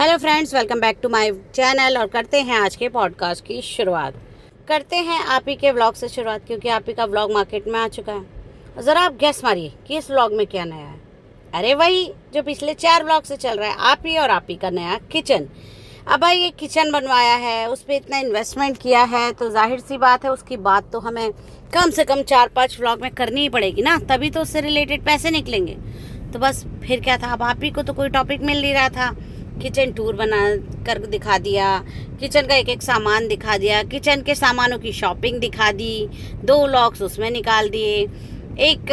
Hello friends, welcome back to my channel. और करते हैं आज के पॉडकास्ट की शुरुआत। करते हैं आप ही के व्लॉग से शुरुआत, क्योंकि आप ही का व्लॉग मार्केट में आ चुका है। ज़रा आप गेस मारिए कि इस व्लॉग में क्या नया है। अरे वही जो पिछले 4 व्लॉग से चल रहा है, आप ही का नया किचन। अब भाई ये किचन बनवाया है, उस पर इतना इन्वेस्टमेंट किया है, तो जाहिर सी बात है उसकी बात तो हमें कम से कम 4-5 व्लॉग में करनी ही पड़ेगी ना, तभी तो उससे रिलेटेड पैसे निकलेंगे। तो बस फिर क्या था, अब आप ही को तो कोई टॉपिक मिल नहीं रहा था। किचन टूर बना कर दिखा दिया, किचन का एक एक सामान दिखा दिया, किचन के सामानों की शॉपिंग दिखा दी, 2 व्लॉग्स उसमें निकाल दिए। एक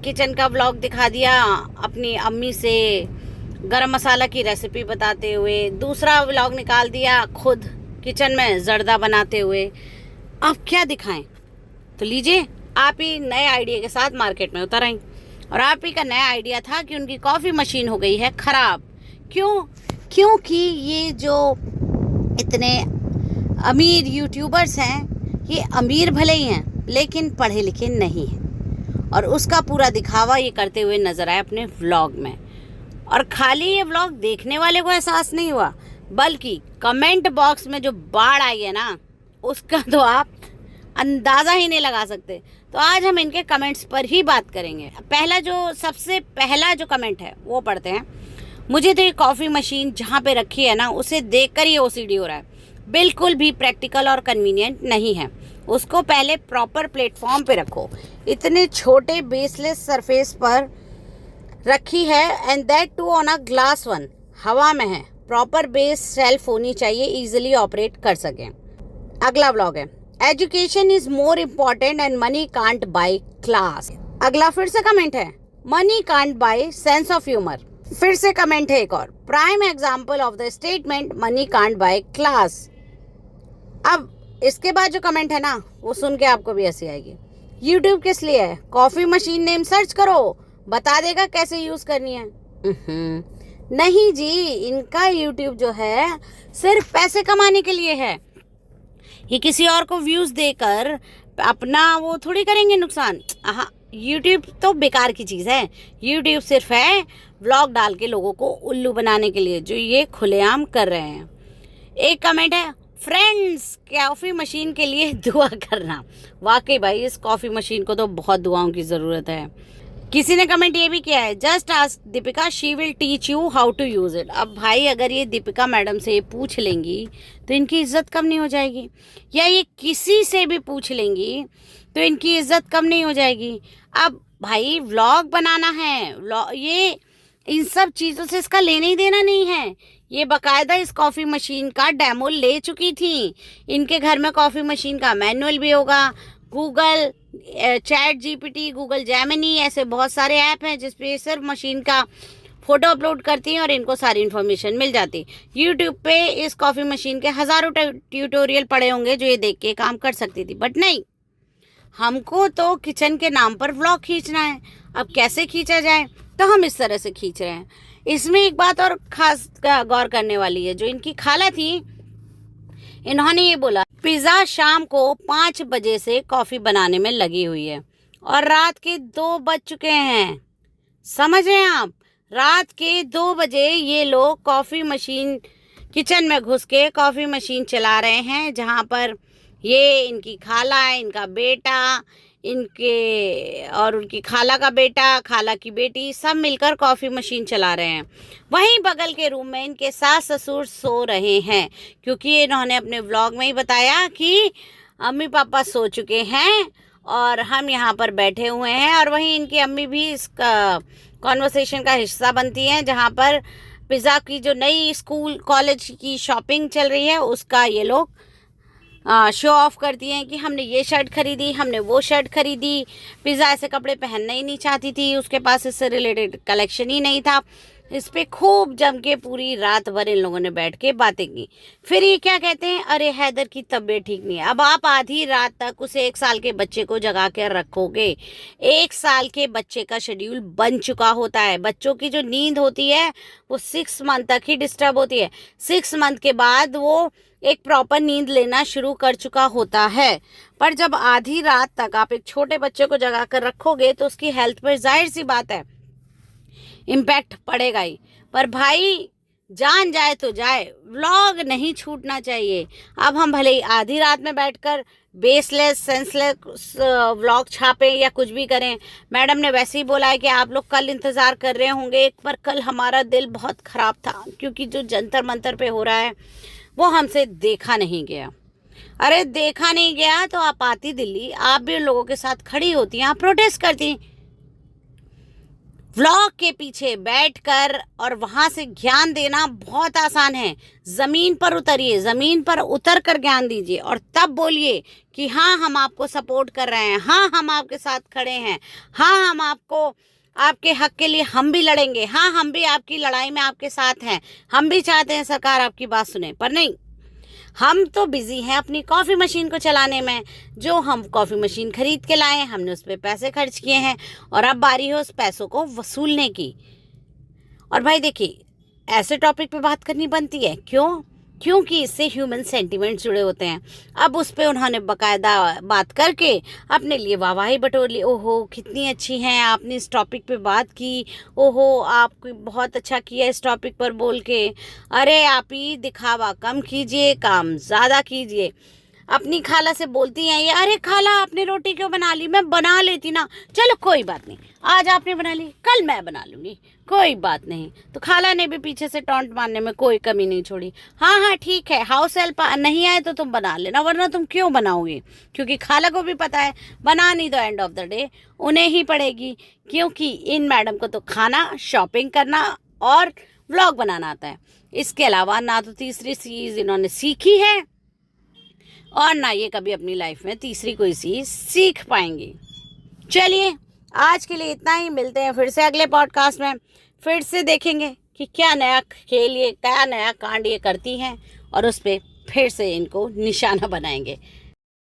किचन का व्लॉग दिखा दिया अपनी अम्मी से गरम मसाला की रेसिपी बताते हुए, दूसरा व्लॉग निकाल दिया खुद किचन में जर्दा बनाते हुए। अब क्या दिखाएं? तो लीजिए, आप ही नए आइडिया के साथ मार्केट में उतर आई। और आप ही का नया आइडिया था कि उनकी कॉफ़ी मशीन हो गई है ख़राब। क्योंकि ये जो इतने अमीर यूट्यूबर्स हैं, ये अमीर भले ही हैं लेकिन पढ़े लिखे नहीं हैं, और उसका पूरा दिखावा ये करते हुए नज़र आए अपने व्लॉग में। और खाली ये व्लॉग देखने वाले को एहसास नहीं हुआ, बल्कि कमेंट बॉक्स में जो बाढ़ आई है ना, उसका तो आप अंदाज़ा ही नहीं लगा सकते। तो आज हम इनके कमेंट्स पर ही बात करेंगे। सबसे पहला जो कमेंट है वो पढ़ते हैं। मुझे तो ये कॉफ़ी मशीन जहाँ पे रखी है ना, उसे देखकर ही ओसीडी हो रहा है। बिल्कुल भी प्रैक्टिकल और कन्वीनियंट नहीं है। उसको पहले प्रॉपर प्लेटफॉर्म पे रखो। इतने छोटे बेसलेस सरफेस पर रखी है, and that too on a glass one, हवा में है। प्रॉपर बेस शेल्फ होनी चाहिए, इजीली ऑपरेट कर सकें। अगला व्लॉग है, education is more important and money can't buy class. अगला फिर से कमेंट है, money can't buy sense of humour. फिर से कमेंट है एक और, prime example of the statement money can't buy class. अब इसके बाद जो कमेंट है ना, वो सुन के आपको भी हंसी आएगी। यूट्यूब किस लिए है? कॉफी मशीन नेम सर्च करो, बता देगा कैसे यूज करनी है। नहीं जी, इनका यूट्यूब जो है सिर्फ पैसे कमाने के लिए है। ये किसी और को व्यूज देकर अपना वो थोड़ी करेंगे नुकसान। यूट्यूब तो बेकार की चीज़ है। यूट्यूब सिर्फ है व्लॉग डाल के लोगों को उल्लू बनाने के लिए, जो ये खुलेआम कर रहे हैं। एक कमेंट है, फ्रेंड्स कॉफ़ी मशीन के लिए दुआ करना। वाकई भाई, इस कॉफ़ी मशीन को तो बहुत दुआओं की ज़रूरत है। किसी ने कमेंट ये भी किया है, just ask Deepika, she will teach you how to use it. अब भाई, अगर ये दीपिका मैडम से ये पूछ लेंगी तो इनकी इज्जत कम नहीं हो जाएगी? या ये किसी से भी पूछ लेंगी तो इनकी इज्जत कम नहीं हो जाएगी? अब भाई, व्लॉग बनाना है, ये इन सब चीज़ों से इसका लेना ही देना नहीं है। ये बाकायदा इस कॉफ़ी मशीन का डेमो ले चुकी थी। इनके घर में कॉफ़ी मशीन का मैनुअल भी होगा। Google chat GPT, Google Gemini, ऐसे बहुत सारे ऐप हैं जिसपे सिर्फ मशीन का फ़ोटो अपलोड करती हैं और इनको सारी इन्फॉर्मेशन मिल जाती। यूट्यूब पे इस कॉफ़ी मशीन के हज़ारों ट्यूटोरियल पड़े होंगे जो ये देख के काम कर सकती थी, बट नहीं, हमको तो किचन के नाम पर व्लॉग खींचना है। अब कैसे खींचा जाए, तो हम इस तरह से खींच रहे हैं। इसमें एक बात और खास गौर करने वाली है, जो इनकी खाला थी, इन्होंने ये बोला, पिज़्ज़ा शाम को 5 बजे से कॉफ़ी बनाने में लगी हुई है और रात के 2 बज चुके हैं। समझ रहे हैं आप? रात के 2 बजे ये लोग कॉफ़ी मशीन, किचन में घुस के कॉफ़ी मशीन चला रहे हैं, जहाँ पर ये इनकी खाला, इनका बेटा, इनके और उनकी खाला का बेटा, खाला की बेटी, सब मिलकर कॉफ़ी मशीन चला रहे हैं। वहीं बगल के रूम में इनके सास ससुर सो रहे हैं, क्योंकि इन्होंने अपने व्लॉग में ही बताया कि अम्मी पापा सो चुके हैं और हम यहाँ पर बैठे हुए हैं। और वहीं इनकी अम्मी भी इस कॉन्वर्सेशन का हिस्सा बनती हैं, जहाँ पर पिज़्ज़ा की जो नई स्कूल कॉलेज की शॉपिंग चल रही है, उसका ये लोग शो ऑफ करती हैं कि हमने ये शर्ट खरीदी, हमने वो शर्ट खरीदी। पिज़्ज़ा ऐसे कपड़े पहनना ही नहीं चाहती थी, उसके पास इससे रिलेटेड कलेक्शन ही नहीं था। इस पे खूब जम के पूरी रात भर इन लोगों ने बैठ के बातें की। फिर ये क्या कहते हैं, अरे हैदर की तबीयत ठीक नहीं है। अब आप आधी रात तक उसे 1 साल के बच्चे को जगा कर रखोगे? 1 साल के बच्चे का शेड्यूल बन चुका होता है। बच्चों की जो नींद होती है वो 6 मंथ तक ही डिस्टर्ब होती है। 6 मंथ के बाद वो एक प्रॉपर नींद लेना शुरू कर चुका होता है। पर जब आधी रात तक आप एक छोटे बच्चे को जगा कर रखोगे तो उसकी हेल्थ पर जाहिर सी बात है इम्पैक्ट पड़ेगा ही। पर भाई, जान जाए तो जाए, व्लॉग नहीं छूटना चाहिए। अब हम भले ही आधी रात में बैठकर बेसलेस सेंसलेस व्लॉग छापें या कुछ भी करें, मैडम ने वैसे ही बोला है कि आप लोग कल इंतज़ार कर रहे होंगे, पर कल हमारा दिल बहुत ख़राब था क्योंकि जो जंतर मंतर पे हो रहा है वो हमसे देखा नहीं गया। अरे देखा नहीं गया तो आप आती दिल्ली, आप भी लोगों के साथ खड़ी होती, आप प्रोटेस्ट करती। व्लॉग के पीछे बैठकर और वहां से ज्ञान देना बहुत आसान है। ज़मीन पर उतरिए, ज़मीन पर उतर कर ज्ञान दीजिए और तब बोलिए कि हाँ हम आपको सपोर्ट कर रहे हैं, हाँ हम आपके साथ खड़े हैं, हाँ हम आपको आपके हक के लिए हम भी लड़ेंगे, हाँ हम भी आपकी लड़ाई में आपके साथ हैं, हम भी चाहते हैं सरकार आपकी बात सुने। पर नहीं, हम तो बिजी हैं अपनी कॉफ़ी मशीन को चलाने में। जो हम कॉफ़ी मशीन खरीद के लाए, हमने उस पर पैसे खर्च किए हैं और अब बारी है उस पैसों को वसूलने की। और भाई देखिए, ऐसे टॉपिक पे बात करनी बनती है, क्यों? क्योंकि इससे ह्यूमन सेंटिमेंट्स जुड़े होते हैं। अब उस पर उन्होंने बाकायदा बात करके अपने लिए वाहवाही बटोर ली। ओहो कितनी अच्छी हैं आपने इस टॉपिक पे बात की, ओहो आपको बहुत अच्छा किया इस टॉपिक पर बोल के। अरे आप ही दिखावा कम कीजिए, काम ज़्यादा कीजिए। अपनी खाला से बोलती हैं ये, अरे खाला आपने रोटी क्यों बना ली, मैं बना लेती ना। चलो कोई बात नहीं, आज आपने बना ली, कल मैं बना लूँगी, कोई बात नहीं। तो खाला ने भी पीछे से टॉन्ट मारने में कोई कमी नहीं छोड़ी। हाँ हाँ ठीक है, हाउस हेल्प नहीं आए तो तुम बना लेना, वरना तुम क्यों बनाओगे? क्योंकि खाला को भी पता है बनानी तो एंड ऑफ द डे उन्हें ही पड़ेगी, क्योंकि इन मैडम को तो खाना, शॉपिंग करना और व्लॉग बनाना आता है। इसके अलावा ना तो तीसरी चीज़ इन्होंने सीखी है और ना ये कभी अपनी लाइफ में तीसरी कोई चीज़ सीख पाएंगी। चलिए आज के लिए इतना ही, मिलते हैं फिर से अगले पॉडकास्ट में। फिर से देखेंगे कि क्या नया खेल, ये क्या नया कांड ये करती हैं और उस पर फिर से इनको निशाना बनाएंगे।